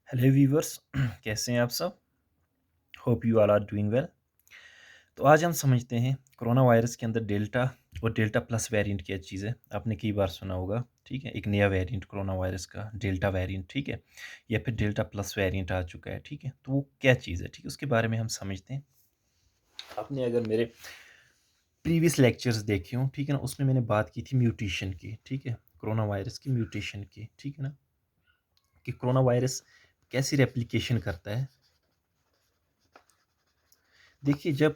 Hello viewers कैसे हैं आप सब। Hope you all are doing well. तो आज हम समझते हैं कोरोना वायरस के अंदर डेल्टा और डेल्टा प्लस वेरिएंट क्या चीज़ है। आपने कई बार सुना होगा, ठीक है। एक नया वेरिएंट कोरोना वायरस का डेल्टा वेरिएंट, ठीक है, या फिर डेल्टा प्लस वेरिएंट आ चुका है, ठीक है। तो वो क्या चीज़ है, ठीक है, उसके बारे में हम समझते हैं। आपने अगर मेरे प्रीवियस लेक्चर्स देखे हों, ठीक है ना, उसमें मैंने बात की थी म्यूटेशन की, ठीक है, कोरोना वायरस की म्यूटेशन की, ठीक है ना, कि कोरोना वायरस कैसी रेप्लिकेशन करता है। देखिए, जब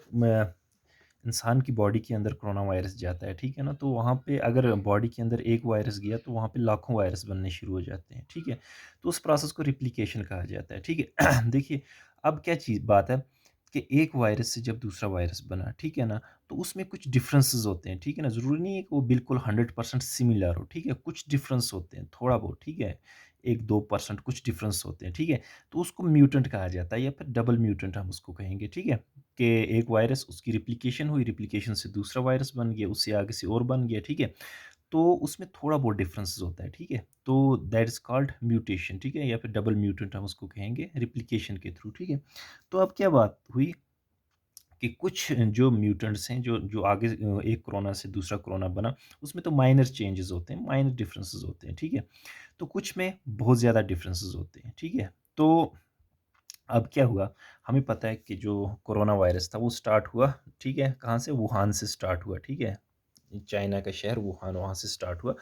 इंसान की बॉडी के अंदर कोरोना वायरस जाता है, ठीक है ना, तो वहाँ पे अगर बॉडी के अंदर एक वायरस गया तो वहाँ पे लाखों वायरस बनने शुरू हो जाते हैं, ठीक है। तो उस प्रोसेस को रिप्लिकेशन कहा जाता है, ठीक है। देखिए, अब क्या चीज़ बात है कि एक वायरस से जब दूसरा वायरस बना, ठीक है ना, तो उसमें कुछ डिफरेंसेस होते हैं, ठीक है ना। ज़रूरी नहीं है कि वो बिल्कुल 100% सिमिलर हो, ठीक है, कुछ डिफरेंस होते हैं थोड़ा बहुत, ठीक है, 1-2% कुछ डिफरेंस होते हैं, ठीक है। तो उसको म्यूटेंट कहा जाता है या फिर डबल म्यूटेंट हम उसको कहेंगे, ठीक है। कि एक वायरस उसकी रिप्लिकेशन हुई, रिप्लिकेशन से दूसरा वायरस बन गया, उससे आगे से और बन गया, ठीक है। तो उसमें थोड़ा बहुत डिफरेंसेस होता है, ठीक है। तो दैट इज़ कॉल्ड म्यूटेशन, ठीक है, या फिर डबल म्यूटेंट हम उसको कहेंगे रिप्लिकेशन के थ्रू, ठीक है। तो अब क्या बात हुई कि कुछ जो म्यूटेंट्स हैं, जो आगे एक कोरोना से दूसरा कोरोना बना, उसमें तो माइनर चेंजेस होते हैं, माइनर डिफरेंसेस होते हैं, ठीक है। तो कुछ में बहुत ज़्यादा डिफरेंसेस होते हैं, ठीक है। तो अब क्या हुआ, हमें पता है कि जो कोरोना वायरस था वो स्टार्ट हुआ, ठीक है, कहाँ से? वुहान से स्टार्ट हुआ, ठीक है। चाइना का शहर वुहान, वहाँ से स्टार्ट हुआ।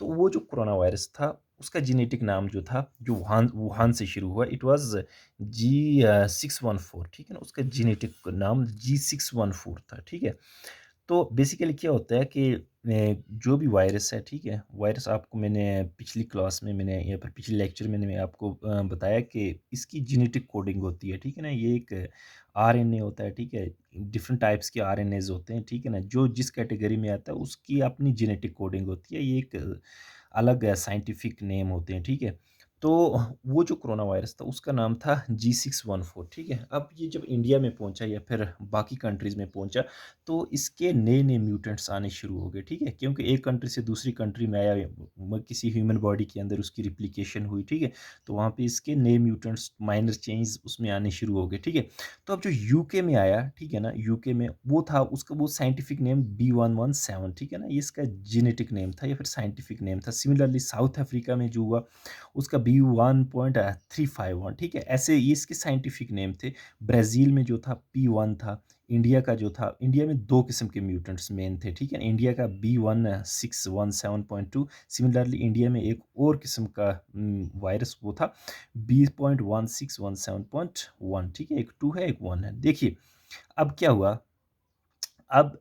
तो वो जो कोरोना वायरस था, उसका जेनेटिक नाम जो था, जो वुहान वुहान से शुरू हुआ, इट वाज़ G614, ठीक है ना? उसका जेनेटिक नाम G614 था, ठीक है। तो बेसिकली क्या होता है कि जो भी वायरस है, ठीक है, वायरस आपको मैंने पिछली क्लास में मैंने या फिर पिछले लेक्चर में मैंने आपको बताया कि इसकी जेनेटिक कोडिंग होती है, ठीक है ना। ये एक आरएनए होता है, ठीक है। डिफरेंट टाइप्स के आरएनएज़ होते हैं, ठीक है ना। जो जिस कैटेगरी में आता है उसकी अपनी जेनेटिक कोडिंग होती है। ये एक अलग साइंटिफिक नेम होते हैं, ठीक है। तो वो जो कोरोना वायरस था उसका नाम था G614, ठीक है। अब ये जब इंडिया में पहुंचा या फिर बाकी कंट्रीज़ में पहुंचा तो इसके नए-नए म्यूटेंट्स आने शुरू हो गए, ठीक है? क्योंकि एक कंट्री से दूसरी कंट्री में आया किसी ह्यूमन बॉडी के अंदर उसकी रिप्लिकेशन हुई, ठीक है? तो वहाँ पे इसके नए म्यूटेंट्स माइनर चेंज उसमें आने शुरू हो गए, ठीक है? तो अब जो यूके में आया, ठीक है ना? यूके में वो था उसका वो साइंटिफिक नेम B117, ठीक है ना? ये इसका जेनेटिक नेम था या फिर साइंटिफिक नेम था। सिमिलरली साउथ अफ्रीका में जो हुआ उसका B1.351, ठीक है? ऐसे ये इसके साइंटिफिक नेम थे। ब्राज़ील में जो था P1 था। इंडिया का जो था, इंडिया में 2 किस्म के म्यूटेंट्स मेन थे, ठीक है? इंडिया का B1617.2, सिमिलरली इंडिया में एक और किस्म का वायरस वो था B.1617.1, ठीक है? एक 2 है, एक 1 है। देखिए, अब क्या हुआ, अब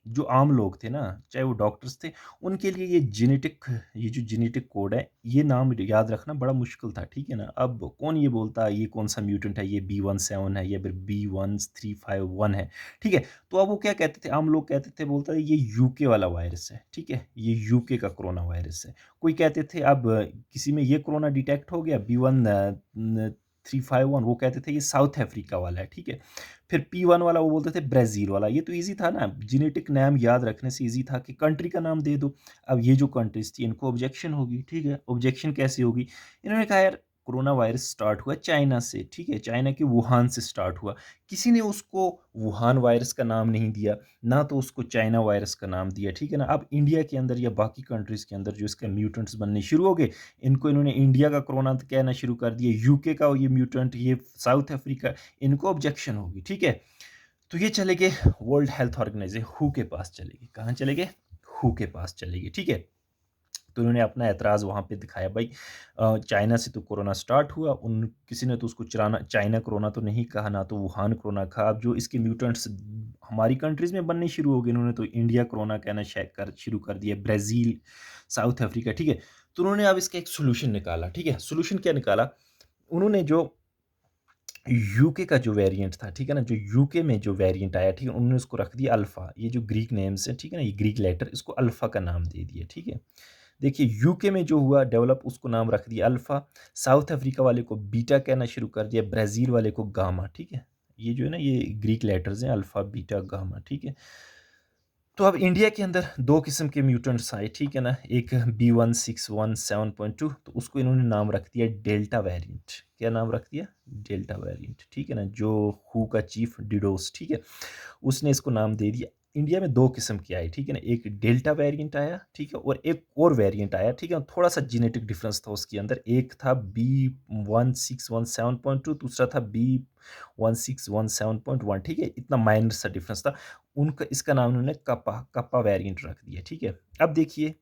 जो आम लोग थे ना, चाहे वो डॉक्टर्स थे, उनके लिए ये जो जेनेटिक कोड है, ये नाम याद रखना बड़ा मुश्किल था, ठीक है ना? अब कौन ये बोलता है ये कौन-सा म्यूटेंट है, ये B17 है या फिर B1351 है, ठीक है? तो अब वो क्या कहते थे, आम लोग कहते थे, बोलता है ये यूके वाला वायरस है, ठीक है? ये यूके का कोरोना वायरस है। कोई कहते थे अब किसी में ये कोरोना डिटेक्ट हो गया B1 351, वो कहते थे ये साउथ अफ्रीका वाला है, ठीक है? फिर P1 वाला वो बोलते थे ब्राज़ील वाला। ये तो ईज़ी था ना, जेनेटिक नाम याद रखने से ईज़ी था कि कंट्री का नाम दे दो। अब ये जो कंट्रीज़ थी इनको ऑब्जेक्शन होगी, ठीक है? ऑब्जेक्शन कैसे होगी? इन्होंने कहा यार कोरोना वायरस स्टार्ट हुआ चाइना से, ठीक है? चाइना के वुहान से स्टार्ट हुआ। किसी ने उसको वुहान वायरस का नाम नहीं दिया, ना तो उसको चाइना वायरस का नाम दिया, ठीक है ना? अब इंडिया के अंदर या बाकी कंट्रीज़ के अंदर जो इसके म्यूटेंट्स बनने शुरू हो गए, इन्होंने इंडिया का कोरोना कहना शुरू कर दिया, यूके का ये म्यूटेंट, ये साउथ अफ्रीका, इनको ऑब्जेक्शन होगी, ठीक है? तो ये चले गए वर्ल्ड हेल्थ ऑर्गेनाइजेशन हू के पास चले गए। कहाँ चले गए? हू के पास चले गए, ठीक है। तो उन्होंने अपना ऐतराज़ वहाँ पे दिखाया, भाई चाइना से तो कोरोना स्टार्ट हुआ, उन किसी ने तो उसको चाइना कोरोना तो नहीं कहा, ना तो वुहान कोरोना कहा। अब जो इसके म्यूटेंट्स हमारी कंट्रीज़ में बनने शुरू हो गए, उन्होंने तो इंडिया कोरोना कहना शुरू कर दिया, ब्राज़ील, साउथ अफ्रीका, ठीक है। तो उन्होंने अब इसका एक सॉल्यूशन निकाला, ठीक है। सॉल्यूशन क्या निकाला? उन्होंने जो यूके का जो वेरिएंट था, ठीक है ना? जो यूके में जो वेरिएंट आया, ठीक है? उन्होंने उसको रख दिया अल्फ़ा। ये जो ग्रीक नेम्स हैं, ठीक है ना? ये ग्रीक लेटर, इसको अल्फ़ा का नाम दे दिया, ठीक है? देखिए, यूके में जो हुआ डेवलप, उसको नाम रख दिया अल्फ़ा। साउथ अफ्रीका वाले को बीटा कहना शुरू कर दिया, ब्राज़ील वाले को गामा, ठीक है? ये जो है ना, ये ग्रीक लेटर्स हैं, अल्फ़ा, बीटा, गामा, ठीक है? तो अब इंडिया के अंदर 2 किस्म के म्यूटेंट्स आए, ठीक है ना? एक B1617.2, तो उसको इन्होंने नाम रख दिया डेल्टा वेरिएंट। क्या नाम रख दिया? डेल्टा वेरिएंट, ठीक है ना? जो हू का चीफ डिडोस, ठीक है? उसने इसको नाम दे दिया। इंडिया में 2 किस्म के आए, ठीक है ना? एक डेल्टा वेरिएंट आया, ठीक है? और एक और वेरिएंट आया, ठीक है? थोड़ा-सा जेनेटिक डिफरेंस था उसके अंदर। एक था B1617.2, दूसरा था B1617.1, ठीक है? इतना माइनर सा डिफरेंस था। उनका इसका नाम उन्होंने कप्पा कप्पा वेरिएंट रख दिया, ठीक है? अब देखिए,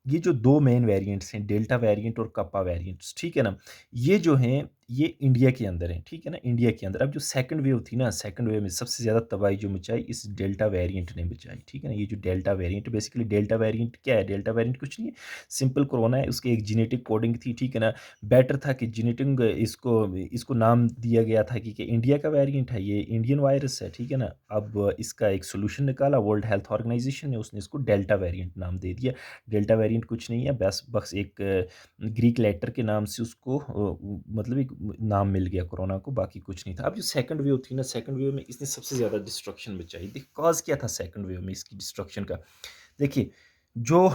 ये जो 2 मेन वेरिएंट्स हैं, डेल्टा वेरिएंट और कप्पा वेरिएंट्स, ठीक है ना? ये जो हैं, ये इंडिया के अंदर हैं, ठीक है ना? इंडिया के अंदर। अब जो सेकंड वेव थी ना, सेकंड वेव में सबसे ज़्यादा तबाही जो मचाई, इस डेल्टा वेरिएंट ने मचाई, ठीक है ना? ये जो delta variant, basically delta variant क्या है? डेल्टा वेरिएंट कुछ नहीं है, सिंपल कोरोना है, उसकी एक जेनेटिक कोडिंग थी, ठीक है ना? बेटर था कि जेनेटिक इसको इसको नाम दिया गया था कि इंडिया का वेरिएंट है, ये इंडियन वायरस है, ठीक है ना? अब इसका एक सॉल्यूशन निकाला वर्ल्ड हेल्थ ऑर्गेनाइजेशन ने, उसने इसको डेल्टा वेरिएंट नाम दे दिया। डेल्टा वेरिएंट कुछ नहीं है, बस एक ग्रीक लेटर के नाम से उसको मतलब एक नाम मिल गया कोरोना को, बाकी कुछ नहीं था। अब जो सेकंड वेव थी ना, सेकंड वेव में इसने सबसे ज़्यादा डिस्ट्रक्शन मचाई। देखिए कॉज़ क्या था सेकंड वेव में इसकी डिस्ट्रक्शन का? देखिए, जो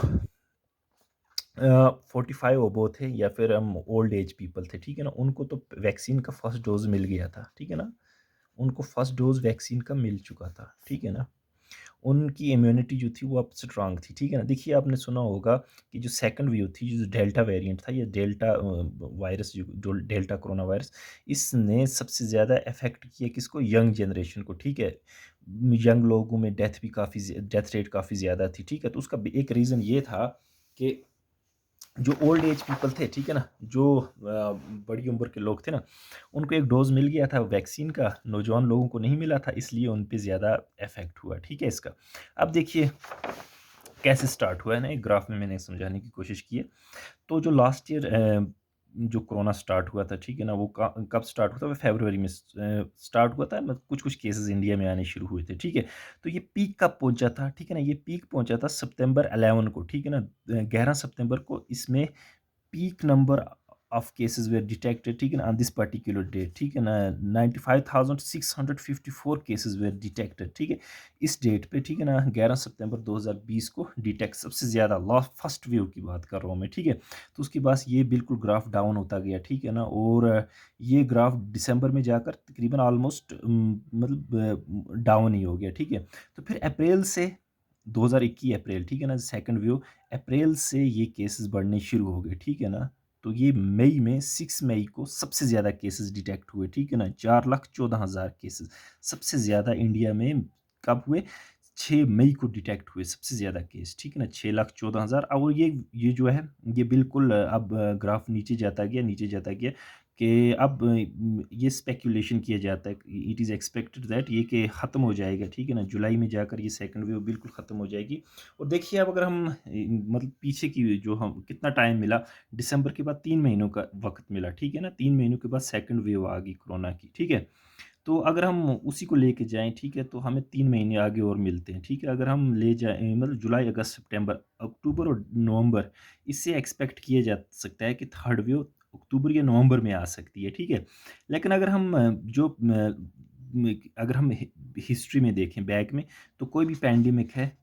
45 अबोव थे या फिर हम ओल्ड एज पीपल थे, ठीक है ना? उनको तो वैक्सीन का फर्स्ट डोज़ मिल गया था, ठीक है ना? उनको फर्स्ट डोज़ वैक्सीन का मिल चुका था, ठीक है ना? उनकी इम्यूनिटी जो थी वो अब स्ट्रांग थी, ठीक है ना? देखिए आपने सुना होगा कि जो सेकंड वेव थी, जो डेल्टा वेरिएंट था, ये डेल्टा वायरस जो डेल्टा कोरोना वायरस, इसने सबसे ज़्यादा इफ़ेक्ट किया किसको? यंग जनरेशन को, ठीक है? यंग लोगों में डेथ रेट काफ़ी ज़्यादा थी, ठीक है? तो उसका भी एक रीज़न ये था कि जो ओल्ड एज पीपल थे, ठीक है ना? जो बड़ी उम्र के लोग थे ना, उनको एक डोज़ मिल गया था वैक्सीन का, नौजवान लोगों को नहीं मिला था, इसलिए उन पे ज़्यादा इफ़ेक्ट हुआ, ठीक है इसका। अब देखिए कैसे स्टार्ट हुआ है ना, एक ग्राफ में मैंने समझाने की कोशिश की है। तो जो लास्ट ईयर जो कोरोना स्टार्ट हुआ था, ठीक है ना? वो कब स्टार्ट हुआ था? वो फ़रवरी में स्टार्ट हुआ था, मतलब कुछ-कुछ केसेज़ इंडिया में आने शुरू हुए थे, ठीक है? तो ये पीक कब पहुँचा था, ठीक है ना? ये पीक पहुँचा था सितंबर 11 को, ठीक है ना? 11 सितंबर को इसमें peak number of cases were detected, ठीक है ना, on this particular date, ठीक है ना? 95,654 केसेस were detected, ठीक है? इस डेट पे, ठीक है ना, 11 सितंबर 2020 को डिटेक्ट सबसे ज़्यादा लास्ट फर्स्ट वेव की बात कर रहा हूँ मैं, ठीक है? तो उसके बाद ये बिल्कुल ग्राफ डाउन होता गया, ठीक है ना? और ये ग्राफ दिसंबर में जाकर तकरीबन ऑलमोस्ट मतलब डाउन ही हो गया, ठीक है? तो फिर अप्रैल से 2021 अप्रैल, ठीक है ना? सेकंड वेव अप्रैल से ये केसेस बढ़ने शुरू हो गए, ठीक है ना? तो ये मई में 6 मई को सबसे ज़्यादा केसेस डिटेक्ट हुए, ठीक है ना? 4,14,000 केसेस सबसे ज़्यादा इंडिया में कब हुए? 6 मई को डिटेक्ट हुए सबसे ज़्यादा केस, ठीक है ना? 6,14,000। और ये जो है, ये बिल्कुल अब ग्राफ नीचे जाता गया, नीचे जाता गया कि अब ये स्पेकुलेशन किया जाता है, इट इज़ एक्सपेक्टेड दैट ये कि ख़त्म हो जाएगा, ठीक है ना? जुलाई में जाकर ये सेकंड वेव बिल्कुल ख़त्म हो जाएगी। और देखिए अब अगर हम मतलब पीछे की जो हम कितना टाइम मिला, दिसंबर के बाद 3 महीनों का वक़्त मिला, ठीक है ना? 3 महीनों के बाद सेकंड वेव आ गई कोरोना की, ठीक है? तो अगर हम उसी को लेके जाएँ, ठीक है? तो हमें 3 महीने आगे और मिलते हैं, ठीक है? अगर हम ले जाएँ मतलब जुलाई, अगस्त, सितंबर, अक्टूबर और नवंबर, इससे एक्सपेक्ट किया जा सकता है कि थर्ड वेव अक्टूबर या नवंबर में आ सकती है, ठीक है? लेकिन अगर हम अगर हम हिस्ट्री में देखें बैक में, तो कोई भी पैंडेमिक है,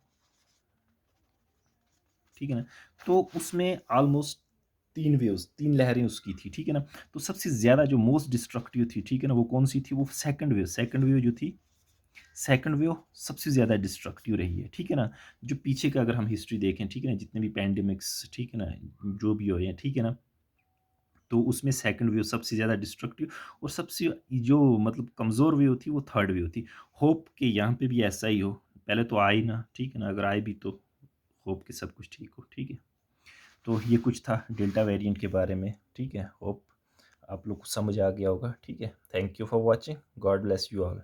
ठीक है ना? तो उसमें ऑलमोस्ट 3 वेव्स, 3 लहरें उसकी थी, ठीक है ना? तो सबसे ज़्यादा जो मोस्ट डिस्ट्रक्टिव थी, ठीक है ना? वो कौन-सी थी? वो सेकंड वेव जो थी, सेकंड वेव सबसे ज़्यादा डिस्ट्रक्टिव रही है, ठीक है ना? जो पीछे का अगर हम हिस्ट्री देखें, ठीक है ना? जितने भी पैंडेमिक्स, ठीक है ना? जो भी हुए हैं, ठीक है ना? तो उसमें सेकंड वेव सबसे ज़्यादा डिस्ट्रक्टिव, और सबसे जो मतलब कमज़ोर वेव थी, वो थर्ड वेव थी। होप कि यहाँ पे भी ऐसा ही हो। पहले तो आए ना, ठीक है ना? अगर आए भी तो होप कि सब कुछ ठीक हो, ठीक है? तो ये कुछ था डेल्टा वेरिएंट के बारे में, ठीक है? होप आप लोग को समझ आ गया होगा, ठीक है? Thank you for watching. God bless you all.